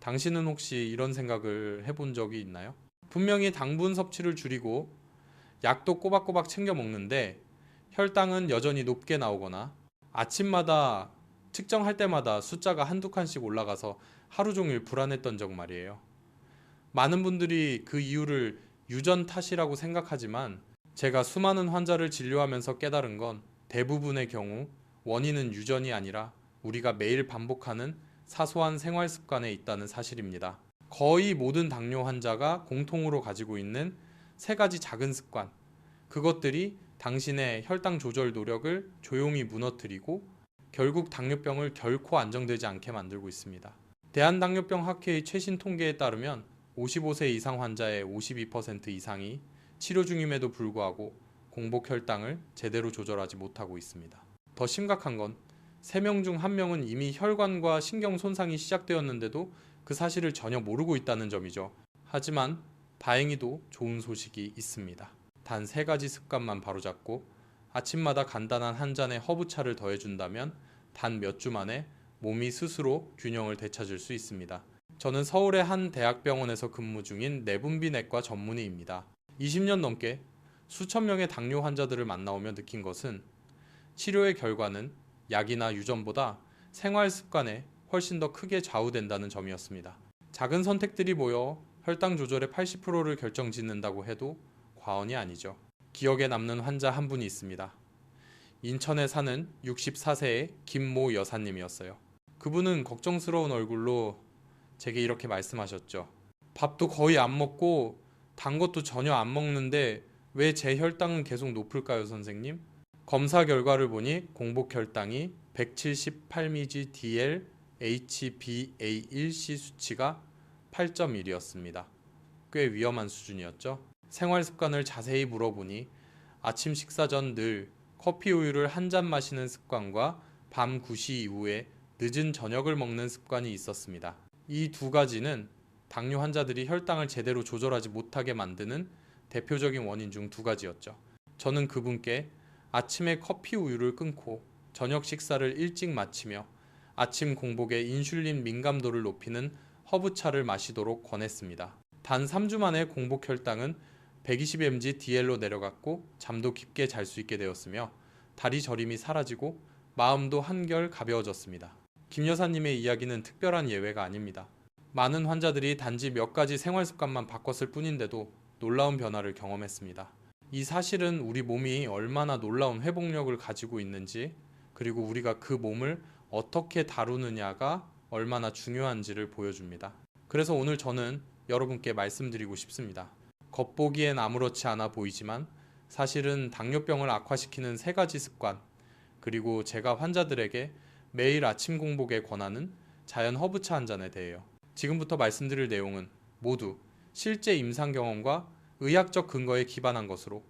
당신은 혹시 이런 생각을 해본 적이 있나요? 분명히 당분 섭취를 줄이고 약도 꼬박꼬박 챙겨 먹는데 혈당은 여전히 높게 나오거나 아침마다 측정할 때마다 숫자가 한두 칸씩 올라가서 하루 종일 불안했던 적 말이에요. 많은 분들이 그 이유를 유전 탓이라고 생각하지만 제가 수많은 환자를 진료하면서 깨달은 건 대부분의 경우 원인은 유전이 아니라 우리가 매일 반복하는 사소한 생활 습관에 있다는 사실입니다. 거의 모든 당뇨 환자가 공통으로 가지고 있는 세 가지 작은 습관, 그것들이 당신의 혈당 조절 노력을 조용히 무너뜨리고 결국 당뇨병을 결코 안정되지 않게 만들고 있습니다. 대한당뇨병학회의 최신 통계에 따르면 55세 이상 환자의 52% 이상이 치료 중임에도 불구하고 공복 혈당을 제대로 조절하지 못하고 있습니다. 더 심각한 건 3명 중 1명은 이미 혈관과 신경 손상이 시작되었는데도 그 사실을 전혀 모르고 있다는 점이죠. 하지만 다행히도 좋은 소식이 있습니다. 단 3가지 습관만 바로잡고 아침마다 간단한 한 잔의 허브차를 더해준다면 단 몇 주 만에 몸이 스스로 균형을 되찾을 수 있습니다. 저는 서울의 한 대학병원에서 근무 중인 내분비내과 전문의입니다. 20년 넘게 수천 명의 당뇨 환자들을 만나오며 느낀 것은 치료의 결과는 약이나 유전보다 생활 습관에 훨씬 더 크게 좌우된다는 점이었습니다. 작은 선택들이 모여 혈당 조절의 80%를 결정짓는다고 해도 과언이 아니죠. 기억에 남는 환자 한 분이 있습니다. 인천에 사는 64세의 김모 여사님이었어요. 그분은 걱정스러운 얼굴로 제게 이렇게 말씀하셨죠. 밥도 거의 안 먹고 단 것도 전혀 안 먹는데 왜 제 혈당은 계속 높을까요, 선생님? 검사 결과를 보니 공복 혈당이 178mg DL HbA1c 수치가 8.1이었습니다. 꽤 위험한 수준이었죠. 생활 습관을 자세히 물어보니 아침 식사 전 늘 커피 우유를 한 잔 마시는 습관과 밤 9시 이후에 늦은 저녁을 먹는 습관이 있었습니다. 이 2가지는 당뇨 환자들이 혈당을 제대로 조절하지 못하게 만드는 대표적인 원인 중 2가지였죠. 저는 그분께 아침에 커피 우유를 끊고 저녁 식사를 일찍 마치며 아침 공복에 인슐린 민감도를 높이는 허브차를 마시도록 권했습니다. 단 3주 만에 공복 혈당은 120mg DL로 내려갔고 잠도 깊게 잘 수 있게 되었으며 다리 저림이 사라지고 마음도 한결 가벼워졌습니다. 김 여사님의 이야기는 특별한 예외가 아닙니다. 많은 환자들이 단지 몇 가지 생활 습관만 바꿨을 뿐인데도 놀라운 변화를 경험했습니다. 이 사실은 우리 몸이 얼마나 놀라운 회복력을 가지고 있는지, 그리고 우리가 그 몸을 어떻게 다루느냐가 얼마나 중요한지를 보여줍니다. 그래서 오늘 저는 여러분께 말씀드리고 싶습니다. 겉보기엔 아무렇지 않아 보이지만 사실은 당뇨병을 악화시키는 3가지 습관, 그리고 제가 환자들에게 매일 아침 공복에 권하는 자연 허브차 한 잔에 대해요. 지금부터 말씀드릴 내용은 모두 실제 임상 경험과 의학적 근거에 기반한 것으로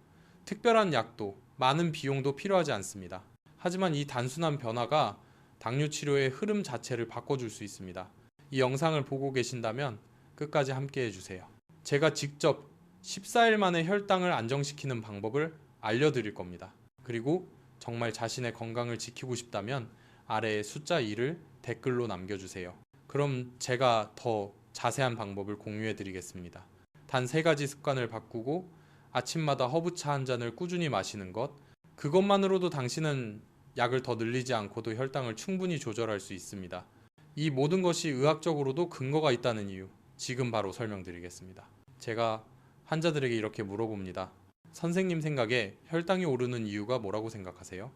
특별한 약도 많은 비용도 필요하지 않습니다. 하지만 이 단순한 변화가 당뇨 치료의 흐름 자체를 바꿔줄 수 있습니다. 이 영상을 보고 계신다면 끝까지 함께 해주세요. 제가 직접 14일 만에 혈당을 안정시키는 방법을 알려드릴 겁니다. 그리고 정말 자신의 건강을 지키고 싶다면 아래에 숫자 2를 댓글로 남겨주세요. 그럼 제가 더 자세한 방법을 공유해 드리겠습니다. 단 3가지 습관을 바꾸고 아침마다 허브차 한 잔을 꾸준히 마시는 것, 그것만으로도 당신은 약을 더 늘리지 않고도 혈당을 충분히 조절할 수 있습니다. 이 모든 것이 의학적으로도 근거가 있다는 이유, 지금 바로 설명드리겠습니다. 제가 환자들에게 이렇게 물어봅니다. 선생님 생각에 혈당이 오르는 이유가 뭐라고 생각하세요?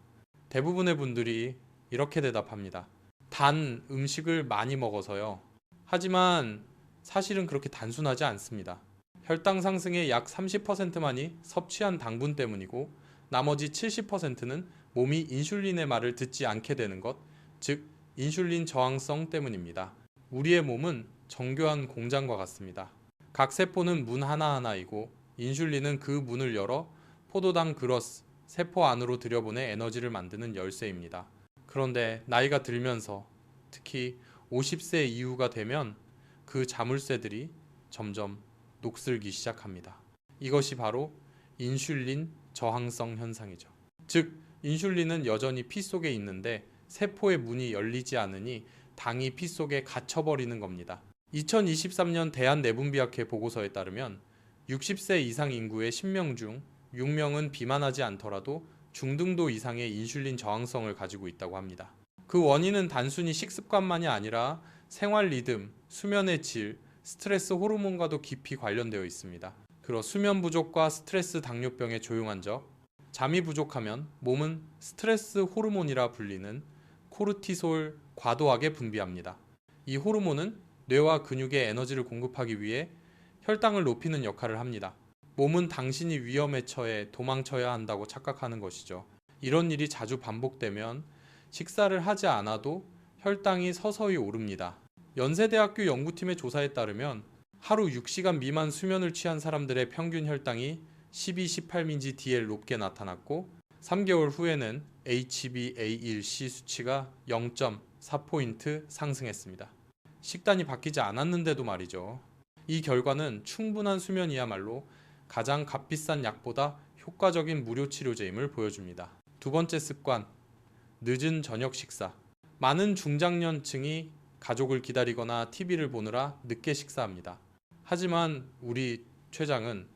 대부분의 분들이 이렇게 대답합니다. 단 음식을 많이 먹어서요. 하지만 사실은 그렇게 단순하지 않습니다. 혈당 상승의 약 30%만이 섭취한 당분 때문이고 나머지 70%는 몸이 인슐린의 말을 듣지 않게 되는 것, 즉 인슐린 저항성 때문입니다. 우리의 몸은 정교한 공장과 같습니다. 각 세포는 문 하나하나이고 인슐린은 그 문을 열어 포도당 그러스, 세포 안으로 들여보내 에너지를 만드는 열쇠입니다. 그런데 나이가 들면서 특히 50세 이후가 되면 그 자물쇠들이 점점 녹슬기 시작합니다. 이것이 바로 인슐린 저항성 현상이죠. 즉 인슐린은 여전히 피 속에 있는데 세포의 문이 열리지 않으니 당이 피 속에 갇혀버리는 겁니다. 2023년 대한내분비학회 보고서에 따르면 60세 이상 인구의 10명 중 6명은 비만하지 않더라도 중등도 이상의 인슐린 저항성을 가지고 있다고 합니다. 그 원인은 단순히 식습관만이 아니라 생활 리듬, 수면의 질, 스트레스 호르몬과도 깊이 관련되어 있습니다. 그러 수면 부족과 스트레스 당뇨병의 조용한 적, 잠이 부족하면 몸은 스트레스 호르몬이라 불리는 코르티솔 과도하게 분비합니다. 이 호르몬은 뇌와 근육에 에너지를 공급하기 위해 혈당을 높이는 역할을 합니다. 몸은 당신이 위험에 처해 도망쳐야 한다고 착각하는 것이죠. 이런 일이 자주 반복되면 식사를 하지 않아도 혈당이 서서히 오릅니다. 연세대학교 연구팀의 조사에 따르면 하루 6시간 미만 수면을 취한 사람들의 평균 혈당이 12-18민지 DL 높게 나타났고 3개월 후에는 HbA1c 수치가 0.4포인트 상승했습니다. 식단이 바뀌지 않았는데도 말이죠. 이 결과는 충분한 수면이야말로 가장 값비싼 약보다 효과적인 무료 치료제임을 보여줍니다. 두 번째 습관, 늦은 저녁 식사. 많은 중장년층이 가족을 기다리거나 TV를 보느라 늦게 식사합니다. 하지만 우리 췌장은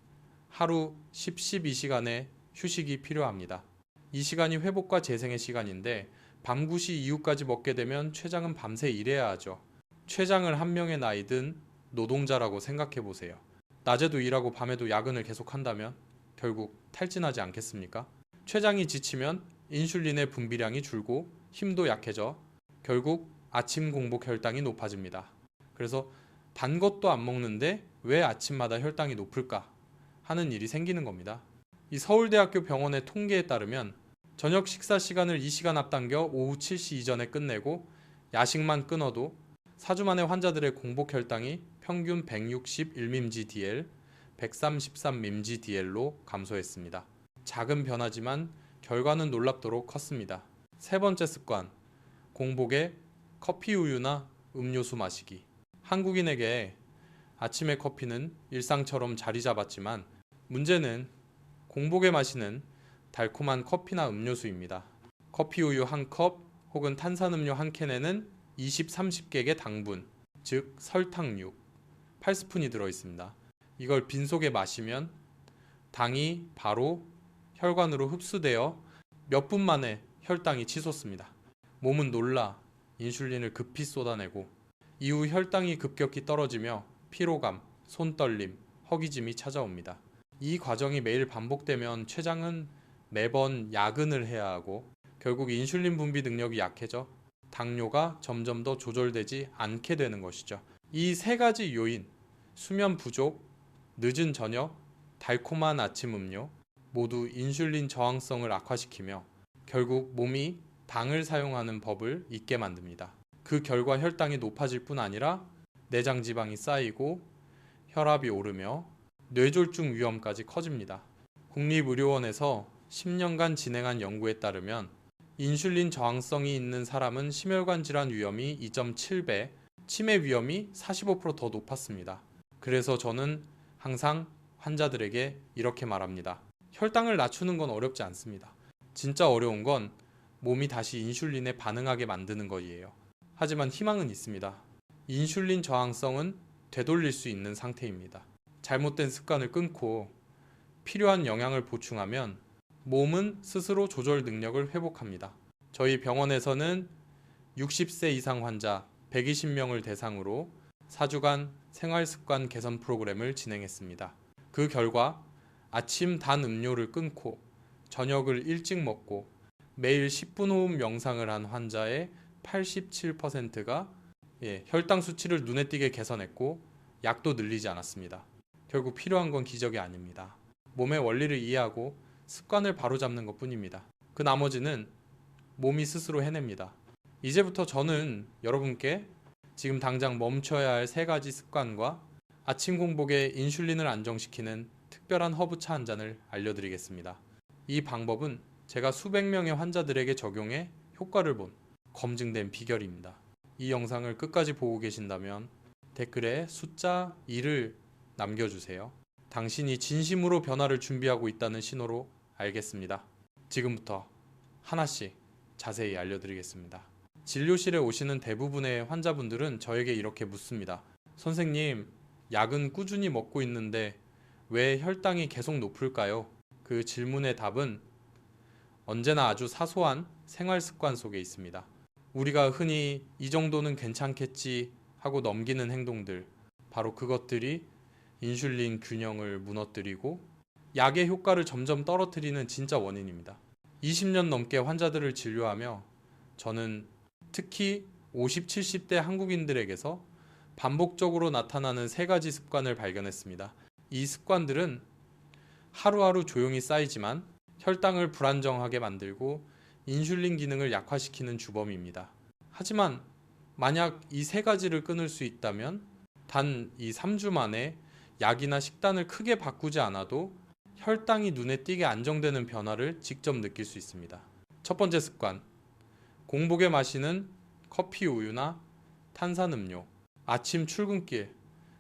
하루 10-12시간의 휴식이 필요합니다. 이 시간이 회복과 재생의 시간인데 밤 9시 이후까지 먹게 되면 췌장은 밤새 일해야 하죠. 췌장을 한 명의 나이든 노동자라고 생각해 보세요. 낮에도 일하고 밤에도 야근을 계속한다면 결국 탈진하지 않겠습니까? 췌장이 지치면 인슐린의 분비량이 줄고 힘도 약해져 결국 아침 공복 혈당이 높아집니다. 그래서 단 것도 안 먹는데 왜 아침마다 혈당이 높을까 하는 일이 생기는 겁니다. 이 서울대학교 병원의 통계에 따르면 저녁 식사 시간을 2시간 앞당겨 오후 7시 이전에 끝내고 야식만 끊어도 4주 만에 환자들의 공복 혈당이 평균 161mg/dl, 133mg/dl로 감소했습니다. 작은 변화지만 결과는 놀랍도록 컸습니다. 세 번째 습관, 공복에 커피 우유나 음료수 마시기. 한국인에게 아침의 커피는 일상처럼 자리 잡았지만 문제는 공복에 마시는 달콤한 커피나 음료수입니다. 커피 우유 한 컵 혹은 탄산음료 한 캔에는 20-30개의 당분, 즉 설탕류 8스푼이 들어있습니다. 이걸 빈속에 마시면 당이 바로 혈관으로 흡수되어 몇 분 만에 혈당이 치솟습니다. 몸은 놀라 인슐린을 급히 쏟아내고 이후 혈당이 급격히 떨어지며 피로감, 손떨림, 허기짐이 찾아옵니다. 이 과정이 매일 반복되면 췌장은 매번 야근을 해야 하고 결국 인슐린 분비 능력이 약해져 당뇨가 점점 더 조절되지 않게 되는 것이죠. 이 세 가지 요인, 수면 부족, 늦은 저녁, 달콤한 아침 음료 모두 인슐린 저항성을 악화시키며 결국 몸이 당을 사용하는 법을 잊게 만듭니다. 그 결과 혈당이 높아질 뿐 아니라 내장 지방이 쌓이고 혈압이 오르며 뇌졸중 위험까지 커집니다. 국립의료원에서 10년간 진행한 연구에 따르면 인슐린 저항성이 있는 사람은 심혈관 질환 위험이 2.7배, 치매 위험이 45% 더 높았습니다. 그래서 저는 항상 환자들에게 이렇게 말합니다. 혈당을 낮추는 건 어렵지 않습니다. 진짜 어려운 건 몸이 다시 인슐린에 반응하게 만드는 것이에요. 하지만 희망은 있습니다. 인슐린 저항성은 되돌릴 수 있는 상태입니다. 잘못된 습관을 끊고 필요한 영양을 보충하면 몸은 스스로 조절 능력을 회복합니다. 저희 병원에서는 60세 이상 환자 120명을 대상으로 4주간 생활습관 개선 프로그램을 진행했습니다. 그 결과 아침 단 음료를 끊고 저녁을 일찍 먹고 매일 10분 호흡 명상을 한 환자의 87%가 혈당 수치를 눈에 띄게 개선했고 약도 늘리지 않았습니다. 결국 필요한 건 기적이 아닙니다. 몸의 원리를 이해하고 습관을 바로잡는 것뿐입니다. 그 나머지는 몸이 스스로 해냅니다. 이제부터 저는 여러분께 지금 당장 멈춰야 할 세 가지 습관과 아침 공복에 인슐린을 안정시키는 특별한 허브차 한 잔을 알려드리겠습니다. 이 방법은 제가 수백 명의 환자들에게 적용해 효과를 본 검증된 비결입니다. 이 영상을 끝까지 보고 계신다면 댓글에 숫자 2를 남겨주세요. 당신이 진심으로 변화를 준비하고 있다는 신호로 알겠습니다. 지금부터 하나씩 자세히 알려드리겠습니다. 진료실에 오시는 대부분의 환자분들은 저에게 이렇게 묻습니다. 선생님, 약은 꾸준히 먹고 있는데 왜 혈당이 계속 높을까요? 그 질문의 답은 언제나 아주 사소한 생활 습관 속에 있습니다. 우리가 흔히 이 정도는 괜찮겠지 하고 넘기는 행동들, 바로 그것들이 인슐린 균형을 무너뜨리고 약의 효과를 점점 떨어뜨리는 진짜 원인입니다. 20년 넘게 환자들을 진료하며 저는 특히 50, 70대 한국인들에게서 반복적으로 나타나는 세 가지 습관을 발견했습니다. 이 습관들은 하루하루 조용히 쌓이지만 혈당을 불안정하게 만들고 인슐린 기능을 약화시키는 주범입니다. 하지만 만약 이 세 가지를 끊을 수 있다면 단 이 3주 만에 약이나 식단을 크게 바꾸지 않아도 혈당이 눈에 띄게 안정되는 변화를 직접 느낄 수 있습니다. 첫 번째 습관, 공복에 마시는 커피 우유나 탄산음료. 아침 출근길,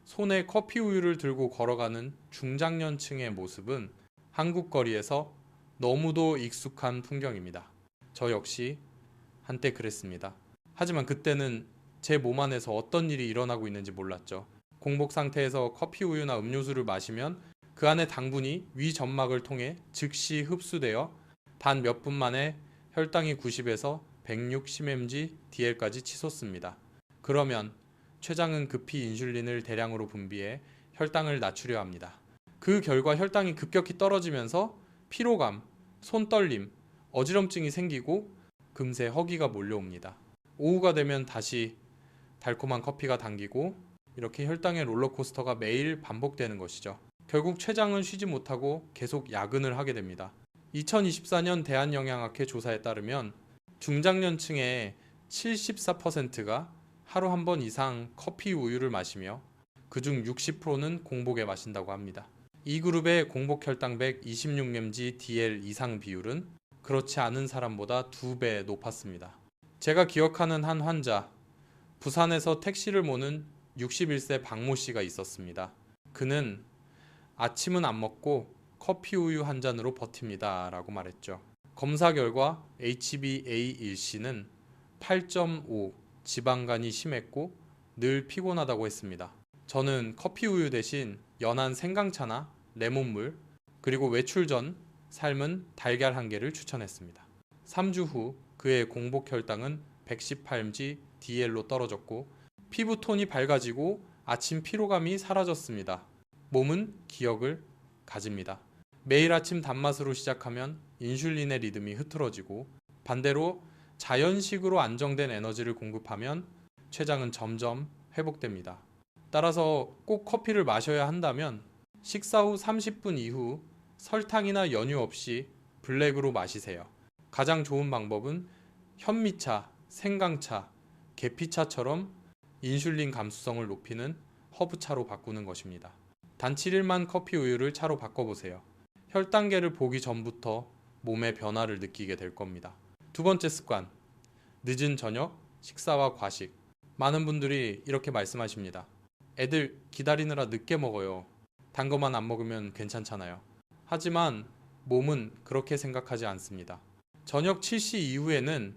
손에 커피 우유를 들고 걸어가는 중장년층의 모습은 한국 거리에서 너무도 익숙한 풍경입니다. 저 역시 한때 그랬습니다. 하지만 그때는 제 몸 안에서 어떤 일이 일어나고 있는지 몰랐죠. 공복 상태에서 커피 우유나 음료수를 마시면 그 안에 당분이 위 점막을 통해 즉시 흡수되어 단 몇 분 만에 혈당이 90에서 160mg DL까지 치솟습니다. 그러면 췌장은 급히 인슐린을 대량으로 분비해 혈당을 낮추려 합니다. 그 결과 혈당이 급격히 떨어지면서 피로감, 손떨림, 어지럼증이 생기고 금세 허기가 몰려옵니다. 오후가 되면 다시 달콤한 커피가 당기고 이렇게 혈당의 롤러코스터가 매일 반복되는 것이죠. 결국 췌장은 쉬지 못하고 계속 야근을 하게 됩니다. 2024년 대한영양학회 조사에 따르면 중장년층의 74%가 하루 한 번 이상 커피 우유를 마시며 그중 60%는 공복에 마신다고 합니다. 이 그룹의 공복 혈당 126mg DL 이상 비율은 그렇지 않은 사람보다 2배 높았습니다. 제가 기억하는 한 환자, 부산에서 택시를 모는 61세 박모 씨가 있었습니다. 그는 아침은 안 먹고 커피 우유 한 잔으로 버팁니다 라고 말했죠. 검사 결과 HbA1c는 8.5, 지방간이 심했고 늘 피곤하다고 했습니다. 저는 커피 우유 대신 연한 생강차나 레몬물, 그리고 외출 전 삶은 달걀 한 개를 추천했습니다. 3주 후 그의 공복 혈당은 118mg DL로 떨어졌고 피부 톤이 밝아지고 아침 피로감이 사라졌습니다. 몸은 기억을 가집니다. 매일 아침 단맛으로 시작하면 인슐린의 리듬이 흐트러지고 반대로 자연식으로 안정된 에너지를 공급하면 췌장은 점점 회복됩니다. 따라서 꼭 커피를 마셔야 한다면 식사 후 30분 이후 설탕이나 연유 없이 블랙으로 마시세요. 가장 좋은 방법은 현미차, 생강차, 계피차처럼 인슐린 감수성을 높이는 허브차로 바꾸는 것입니다. 단 7일만 커피 우유를 차로 바꿔보세요. 혈당계를 보기 전부터 몸의 변화를 느끼게 될 겁니다. 두 번째 습관, 늦은 저녁, 식사와 과식. 많은 분들이 이렇게 말씀하십니다. 애들 기다리느라 늦게 먹어요. 단 것만 안 먹으면 괜찮잖아요. 하지만 몸은 그렇게 생각하지 않습니다. 저녁 7시 이후에는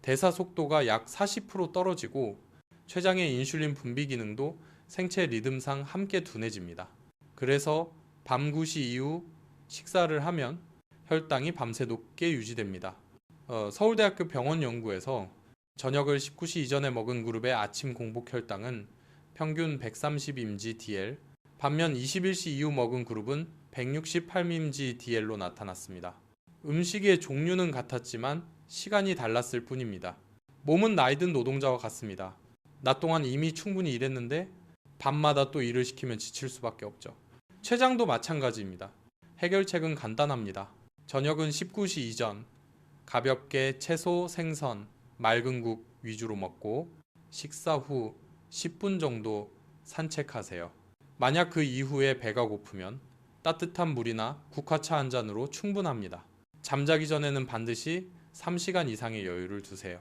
대사 속도가 약 40% 떨어지고 췌장의 인슐린 분비 기능도 생체 리듬상 함께 둔해집니다. 그래서 밤 9시 이후 식사를 하면 혈당이 밤새 높게 유지됩니다. 서울대학교 병원 연구에서 저녁을 19시 이전에 먹은 그룹의 아침 공복 혈당은 평균 130mg DL, 반면 21시 이후 먹은 그룹은 168mg DL로 나타났습니다. 음식의 종류는 같았지만 시간이 달랐을 뿐입니다. 몸은 나이든 노동자와 같습니다. 낮 동안 이미 충분히 일했는데 밤마다 또 일을 시키면 지칠 수밖에 없죠. 췌장도 마찬가지입니다. 해결책은 간단합니다. 저녁은 19시 이전, 가볍게 채소, 생선, 맑은 국 위주로 먹고 식사 후 10분 정도 산책하세요. 만약 그 이후에 배가 고프면 따뜻한 물이나 국화차 한 잔으로 충분합니다. 잠자기 전에는 반드시 3시간 이상의 여유를 두세요.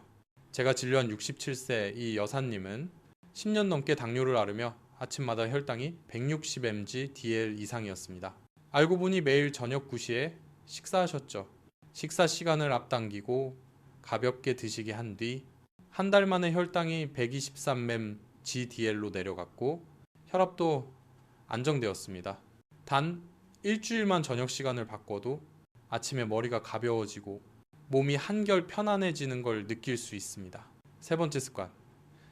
제가 진료한 67세 이 여사님은 10년 넘게 당뇨를 앓으며 아침마다 혈당이 160mg DL 이상이었습니다. 알고 보니 매일 저녁 9시에 식사하셨죠. 식사 시간을 앞당기고 가볍게 드시게 한 뒤 한 달 만에 혈당이 123mg GDL로 내려갔고 혈압도 안정되었습니다. 단 일주일만 저녁 시간을 바꿔도 아침에 머리가 가벼워지고 몸이 한결 편안해지는 걸 느낄 수 있습니다. 세 번째 습관,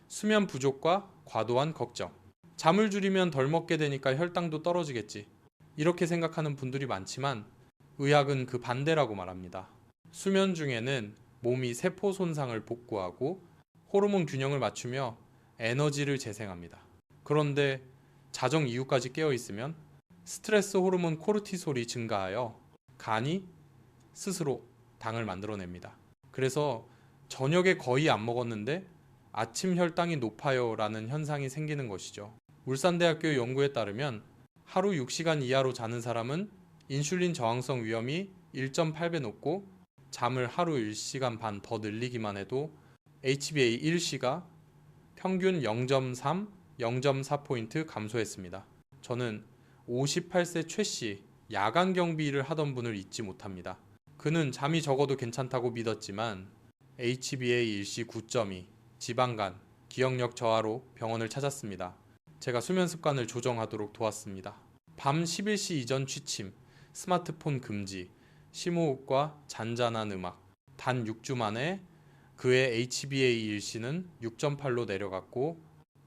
수면 부족과 과도한 걱정. 잠을 줄이면 덜 먹게 되니까 혈당도 떨어지겠지. 이렇게 생각하는 분들이 많지만 의학은 그 반대라고 말합니다. 수면 중에는 몸이 세포 손상을 복구하고 호르몬 균형을 맞추며 에너지를 재생합니다. 그런데 자정 이후까지 깨어 있으면 스트레스 호르몬 코르티솔이 증가하여 간이 스스로 당을 만들어냅니다. 그래서 저녁에 거의 안 먹었는데 아침 혈당이 높아요 라는 현상이 생기는 것이죠. 울산대학교 연구에 따르면 하루 6시간 이하로 자는 사람은 인슐린 저항성 위험이 1.8배 높고 잠을 하루 1시간 반 더 늘리기만 해도 HbA1c가 평균 0.3, 0.4포인트 감소했습니다. 저는 58세 최 씨 야간 경비 일을 하던 분을 잊지 못합니다. 그는 잠이 적어도 괜찮다고 믿었지만 HbA1c 9.2, 지방간, 기억력 저하로 병원을 찾았습니다. 제가 수면 습관을 조정하도록 도왔습니다. 밤 11시 이전 취침, 스마트폰 금지, 심호흡과 잔잔한 음악. 단 6주 만에 그의 HbA1c는 6.8로 내려갔고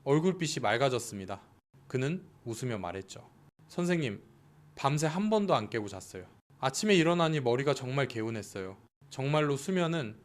얼굴빛이 맑아졌습니다. 그는 웃으며 말했죠. 선생님, 밤새 한 번도 안 깨고 잤어요. 아침에 일어나니 머리가 정말 개운했어요. 정말로 수면은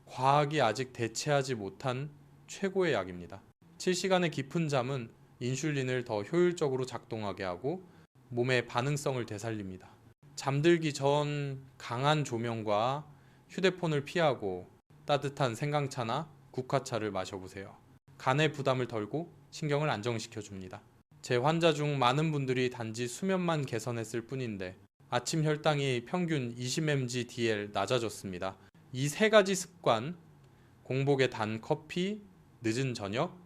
과학이 아직 대체하지 못한 최고의 약입니다. 7시간의 깊은 잠은 인슐린을 더 효율적으로 작동하게 하고 몸의 반응성을 되살립니다. 잠들기 전 강한 조명과 휴대폰을 피하고 따뜻한 생강차나 국화차를 마셔보세요. 간의 부담을 덜고 신경을 안정시켜 줍니다. 제 환자 중 많은 분들이 단지 수면만 개선했을 뿐인데 아침 혈당이 평균 20mg/dl 낮아졌습니다. 이 세 가지 습관, 공복에 단 커피, 늦은 저녁,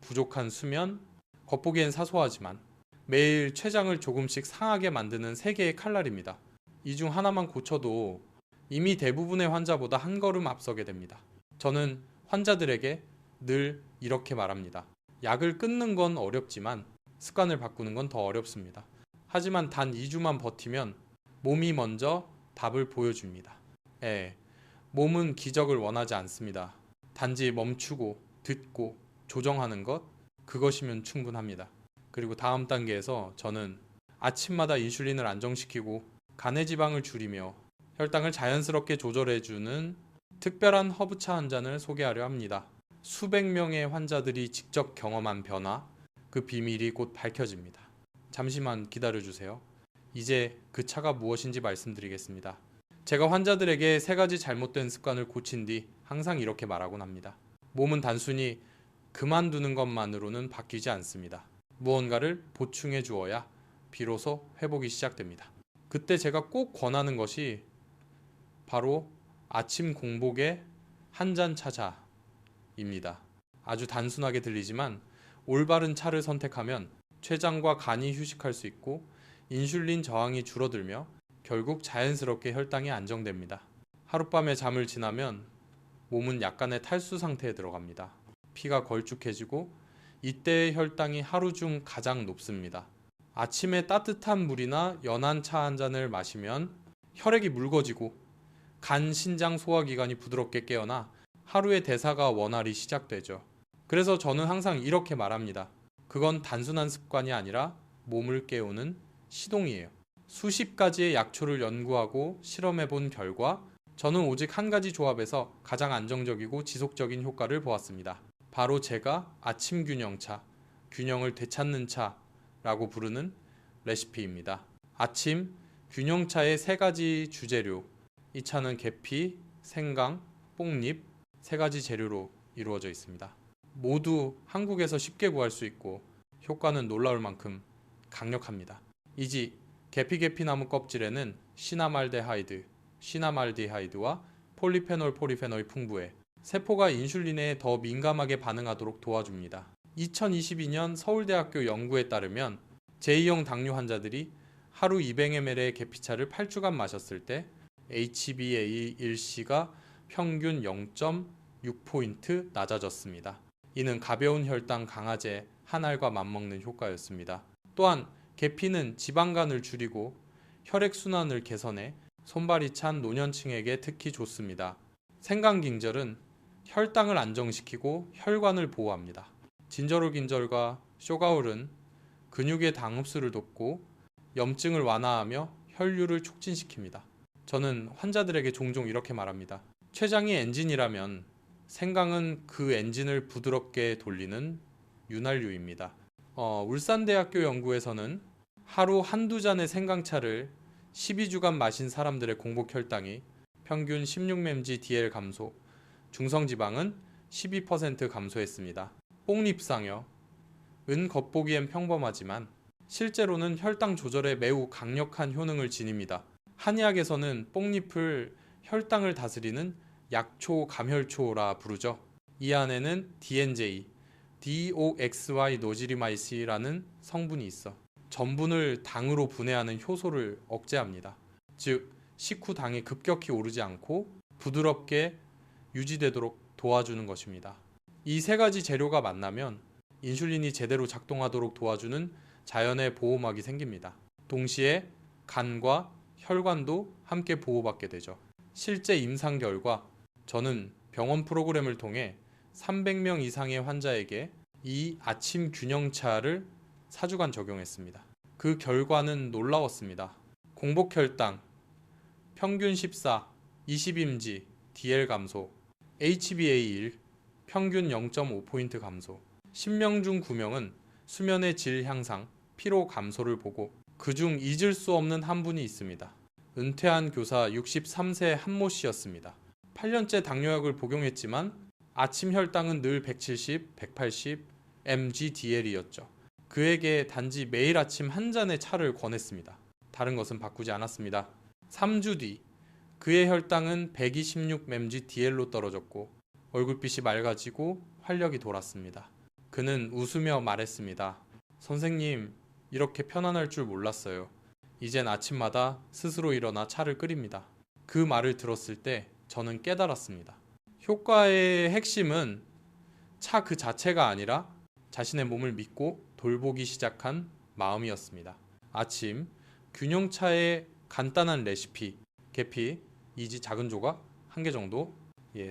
부족한 수면, 겉보기엔 사소하지만 매일 췌장을 조금씩 상하게 만드는 세 개의 칼날입니다. 이 중 하나만 고쳐도 이미 대부분의 환자보다 한 걸음 앞서게 됩니다. 저는 환자들에게 늘 이렇게 말합니다. 약을 끊는 건 어렵지만 습관을 바꾸는 건 더 어렵습니다. 하지만 단 2주만 버티면 몸이 먼저 답을 보여줍니다. 몸은 기적을 원하지 않습니다. 단지 멈추고 듣고 조정하는 것, 그것이면 충분합니다. 그리고 다음 단계에서 저는 아침마다 인슐린을 안정시키고 간의 지방을 줄이며 혈당을 자연스럽게 조절해주는 특별한 허브차 한 잔을 소개하려 합니다. 수백 명의 환자들이 직접 경험한 변화, 그 비밀이 곧 밝혀집니다. 잠시만 기다려주세요. 이제 그 차가 무엇인지 말씀드리겠습니다. 제가 환자들에게 세 가지 잘못된 습관을 고친 뒤 항상 이렇게 말하곤 합니다. 몸은 단순히 그만두는 것만으로는 바뀌지 않습니다. 무언가를 보충해 주어야 비로소 회복이 시작됩니다. 그때 제가 꼭 권하는 것이 바로 아침 공복에 한 잔 차자입니다. 아주 단순하게 들리지만 올바른 차를 선택하면 췌장과 간이 휴식할 수 있고 인슐린 저항이 줄어들며 결국 자연스럽게 혈당이 안정됩니다. 하룻밤에 잠을 지나면 몸은 약간의 탈수 상태에 들어갑니다. 피가 걸쭉해지고 이때의 혈당이 하루 중 가장 높습니다. 아침에 따뜻한 물이나 연한 차 한 잔을 마시면 혈액이 묽어지고 간, 신장, 소화기관이 부드럽게 깨어나 하루의 대사가 원활히 시작되죠. 그래서 저는 항상 이렇게 말합니다. 그건 단순한 습관이 아니라 몸을 깨우는 시동이에요. 수십 가지의 약초를 연구하고 실험해 본 결과 저는 오직 한 가지 조합에서 가장 안정적이고 지속적인 효과를 보았습니다. 바로 제가 아침 균형차, 균형을 되찾는 차라고 부르는 레시피입니다. 아침 균형차의 세 가지 주재료, 이 차는 계피, 생강, 뽕잎 세 가지 재료로 이루어져 있습니다. 모두 한국에서 쉽게 구할 수 있고 효과는 놀라울 만큼 강력합니다. 이지 계피나무 껍질에는 시나말데하이드와 폴리페놀이 풍부해 세포가 인슐린에 더 민감하게 반응하도록 도와줍니다. 2022년 서울대학교 연구에 따르면 제2형 당뇨 환자들이 하루 200ml의 계피차를 8주간 마셨을 때 HbA1c가 평균 0.6포인트 낮아졌습니다. 이는 가벼운 혈당 강화제 한 알과 맞먹는 효과였습니다. 또한 계피는 지방간을 줄이고 혈액순환을 개선해 손발이 찬 노년층에게 특히 좋습니다. 생강긴절은 혈당을 안정시키고 혈관을 보호합니다. 진저롤긴절과 쇼가울은 근육의 당 흡수를 돕고 염증을 완화하며 혈류를 촉진시킵니다. 저는 환자들에게 종종 이렇게 말합니다. 췌장이 엔진이라면 생강은 그 엔진을 부드럽게 돌리는 윤활유입니다. 울산대학교 연구에서는 하루 한두 잔의 생강차를 12주간 마신 사람들의 공복 혈당이 평균 16mg DL 감소, 중성지방은 12% 감소했습니다. 뽕잎상여 은 겉보기엔 평범하지만 실제로는 혈당 조절에 매우 강력한 효능을 지닙니다. 한의학에서는 뽕잎을 혈당을 다스리는 약초 감혈초라 부르죠. 이 안에는 DNJ, DOXY 노지리마이시라는 성분이 있어 전분을 당으로 분해하는 효소를 억제합니다. 즉, 식후 당이 급격히 오르지 않고 부드럽게 유지되도록 도와주는 것입니다. 이 세 가지 재료가 만나면 인슐린이 제대로 작동하도록 도와주는 자연의 보호막이 생깁니다. 동시에 간과 혈관도 함께 보호받게 되죠. 실제 임상 결과 저는 병원 프로그램을 통해 300명 이상의 환자에게 이 아침 균형차를 4주간 적용했습니다. 그 결과는 놀라웠습니다. 공복 혈당 평균 14, 20임지 DL 감소, HbA1 평균 0.5포인트 감소, 10명 중 9명은 수면의 질 향상, 피로 감소를 보고 그중 잊을 수 없는 한 분이 있습니다. 은퇴한 교사 63세 한모 씨였습니다. 8년째 당뇨약을 복용했지만 아침 혈당은 늘 170, 180 mg/dl이었죠. 그에게 단지 매일 아침 한 잔의 차를 권했습니다. 다른 것은 바꾸지 않았습니다. 3주 뒤 그의 혈당은 126 mg/dl로 떨어졌고 얼굴빛이 맑아지고 활력이 돌았습니다. 그는 웃으며 말했습니다. 선생님, 이렇게 편안할 줄 몰랐어요. 이젠 아침마다 스스로 일어나 차를 끓입니다. 그 말을 들었을 때 저는 깨달았습니다. 효과의 핵심은 차 그 자체가 아니라 자신의 몸을 믿고 돌보기 시작한 마음이었습니다. 아침 균형차의 간단한 레시피, 계피 2지 작은 조각 1개 정도,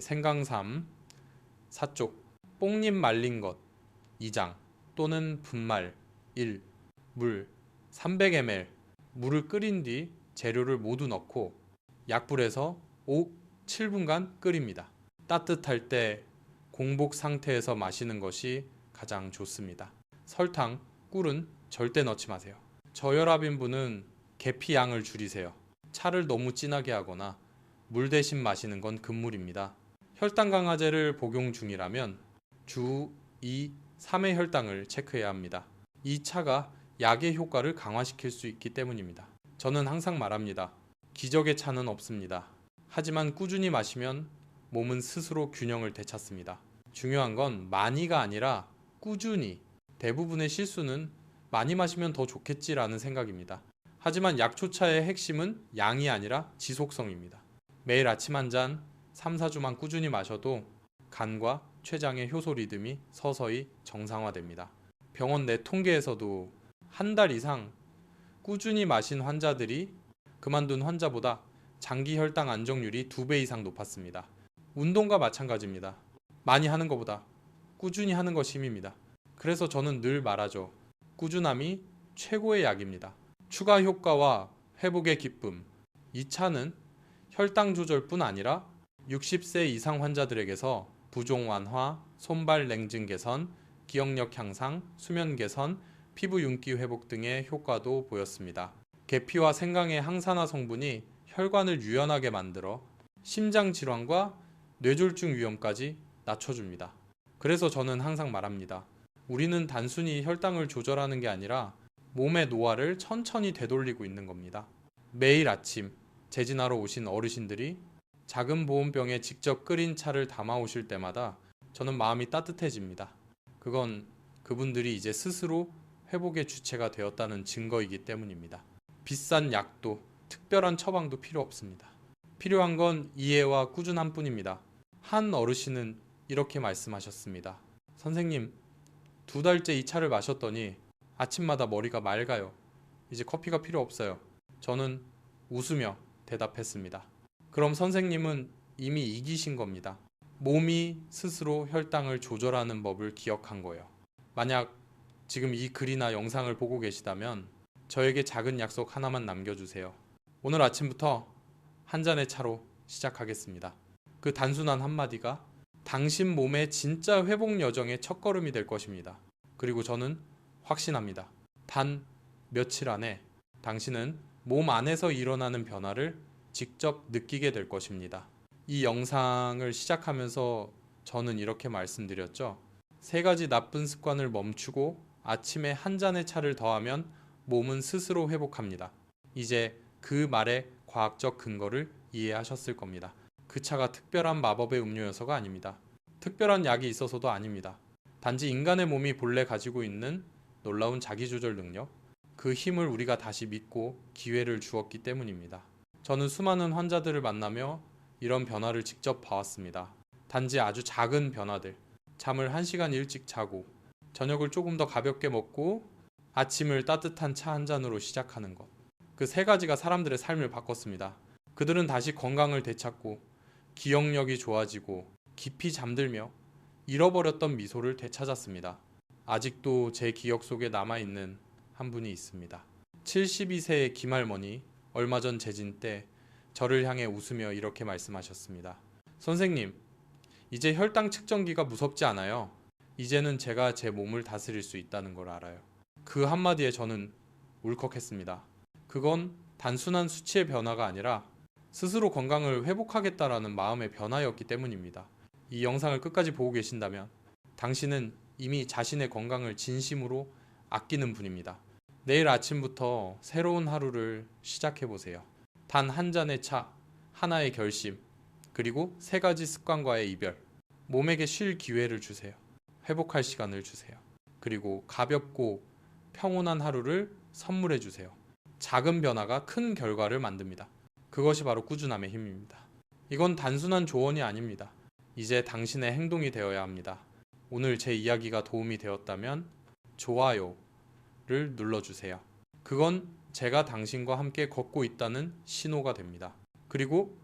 생강삼 4쪽, 뽕잎 말린 것 2장 또는 분말 1, 물 300ml, 물을 끓인 뒤 재료를 모두 넣고 약불에서 5, 7분간 끓입니다. 따뜻할 때 공복 상태에서 마시는 것이 가장 좋습니다. 설탕, 꿀은 절대 넣지 마세요. 저혈압인 분은 계피 양을 줄이세요. 차를 너무 진하게 하거나 물 대신 마시는 건 금물입니다. 혈당 강화제를 복용 중이라면 주 2, 3회 혈당을 체크해야 합니다. 이 차가 약의 효과를 강화시킬 수 있기 때문입니다. 저는 항상 말합니다. 기적의 차는 없습니다. 하지만 꾸준히 마시면 몸은 스스로 균형을 되찾습니다. 중요한 건 많이가 아니라 꾸준히. 대부분의 실수는 많이 마시면 더 좋겠지라는 생각입니다. 하지만 약초차의 핵심은 양이 아니라 지속성입니다. 매일 아침 한 잔 3, 4주만 꾸준히 마셔도 간과 췌장의 효소 리듬이 서서히 정상화됩니다. 병원 내 통계에서도 한 달 이상 꾸준히 마신 환자들이 그만둔 환자보다 장기 혈당 안정률이 2배 이상 높았습니다. 운동과 마찬가지입니다. 많이 하는 것보다 꾸준히 하는 것이 힘입니다. 그래서 저는 늘 말하죠. 꾸준함이 최고의 약입니다. 추가 효과와 회복의 기쁨. 이 차는 혈당 조절뿐 아니라 60세 이상 환자들에게서 부종 완화, 손발 냉증 개선, 기억력 향상, 수면 개선, 피부 윤기 회복 등의 효과도 보였습니다. 계피와 생강의 항산화 성분이 혈관을 유연하게 만들어 심장 질환과 뇌졸중 위험까지 낮춰줍니다. 그래서 저는 항상 말합니다. 우리는 단순히 혈당을 조절하는 게 아니라 몸의 노화를 천천히 되돌리고 있는 겁니다. 매일 아침 재진하러 오신 어르신들이 작은 보온병에 직접 끓인 차를 담아 오실 때마다 저는 마음이 따뜻해집니다. 그건 그분들이 이제 스스로 회복의 주체가 되었다는 증거이기 때문입니다. 비싼 약도 특별한 처방도 필요 없습니다. 필요한 건 이해와 꾸준함 뿐입니다. 한 어르신은 이렇게 말씀하셨습니다. 선생님, 2달째 이 차를 마셨더니 아침마다 머리가 맑아요. 이제 커피가 필요 없어요. 저는 웃으며 대답했습니다. 그럼 선생님은 이미 이기신 겁니다. 몸이 스스로 혈당을 조절하는 법을 기억한 거예요. 만약 지금 이 글이나 영상을 보고 계시다면 저에게 작은 약속 하나만 남겨주세요. 오늘 아침부터 한 잔의 차로 시작하겠습니다. 그 단순한 한마디가 당신 몸의 진짜 회복 여정의 첫걸음이 될 것입니다. 그리고 저는 확신합니다. 단 며칠 안에 당신은 몸 안에서 일어나는 변화를 직접 느끼게 될 것입니다. 이 영상을 시작하면서 저는 이렇게 말씀드렸죠. 3가지 나쁜 습관을 멈추고 아침에 한 잔의 차를 더하면 몸은 스스로 회복합니다. 이제 그 말의 과학적 근거를 이해하셨을 겁니다. 그 차가 특별한 마법의 음료여서가 아닙니다. 특별한 약이 있어서도 아닙니다. 단지 인간의 몸이 본래 가지고 있는 놀라운 자기조절 능력, 그 힘을 우리가 다시 믿고 기회를 주었기 때문입니다. 저는 수많은 환자들을 만나며 이런 변화를 직접 봐왔습니다. 단지 아주 작은 변화들, 잠을 1시간 일찍 자고 저녁을 조금 더 가볍게 먹고 아침을 따뜻한 차 한 잔으로 시작하는 것. 그 3가지가 사람들의 삶을 바꿨습니다. 그들은 다시 건강을 되찾고 기억력이 좋아지고 깊이 잠들며 잃어버렸던 미소를 되찾았습니다. 아직도 제 기억 속에 남아있는 한 분이 있습니다. 72세의 김할머니, 얼마 전 재진 때 저를 향해 웃으며 이렇게 말씀하셨습니다. 선생님, 이제 혈당 측정기가 무섭지 않아요. 이제는 제가 제 몸을 다스릴 수 있다는 걸 알아요. 그 한마디에 저는 울컥했습니다. 그건 단순한 수치의 변화가 아니라 스스로 건강을 회복하겠다라는 마음의 변화였기 때문입니다. 이 영상을 끝까지 보고 계신다면 당신은 이미 자신의 건강을 진심으로 아끼는 분입니다. 내일 아침부터 새로운 하루를 시작해보세요. 단 한 잔의 차, 하나의 결심, 그리고 3가지 습관과의 이별. 몸에게 쉴 기회를 주세요. 회복할 시간을 주세요. 그리고 가볍고 평온한 하루를 선물해 주세요. 작은 변화가 큰 결과를 만듭니다. 그것이 바로 꾸준함의 힘입니다. 이건 단순한 조언이 아닙니다. 이제 당신의 행동이 되어야 합니다. 오늘 제 이야기가 도움이 되었다면 좋아요를 눌러주세요. 그건 제가 당신과 함께 걷고 있다는 신호가 됩니다. 그리고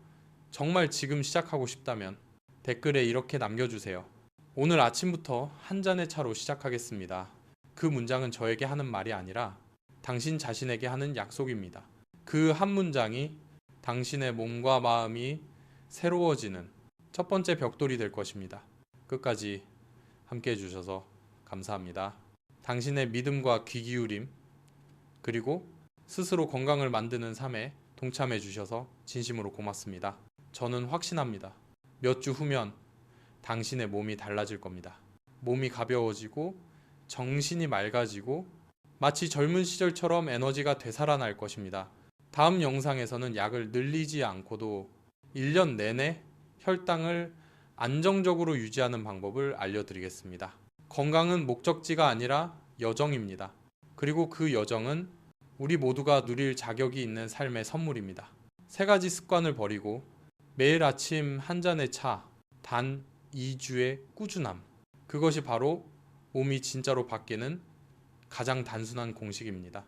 정말 지금 시작하고 싶다면 댓글에 이렇게 남겨주세요. 오늘 아침부터 한 잔의 차로 시작하겠습니다. 그 문장은 저에게 하는 말이 아니라 당신 자신에게 하는 약속입니다. 그 한 문장이 당신의 몸과 마음이 새로워지는 첫 번째 벽돌이 될 것입니다. 끝까지 함께 해주셔서 감사합니다. 당신의 믿음과 귀 기울임, 그리고 스스로 건강을 만드는 삶에 동참해 주셔서 진심으로 고맙습니다. 저는 확신합니다. 몇 주 후면 당신의 몸이 달라질 겁니다. 몸이 가벼워지고 정신이 맑아지고 마치 젊은 시절처럼 에너지가 되살아날 것입니다. 다음 영상에서는 약을 늘리지 않고도 1년 내내 혈당을 안정적으로 유지하는 방법을 알려드리겠습니다. 건강은 목적지가 아니라 여정입니다. 그리고 그 여정은 우리 모두가 누릴 자격이 있는 삶의 선물입니다. 3가지 습관을 버리고 매일 아침 한 잔의 차, 단 2주의 꾸준함. 그것이 바로 몸이 진짜로 바뀌는 가장 단순한 공식입니다.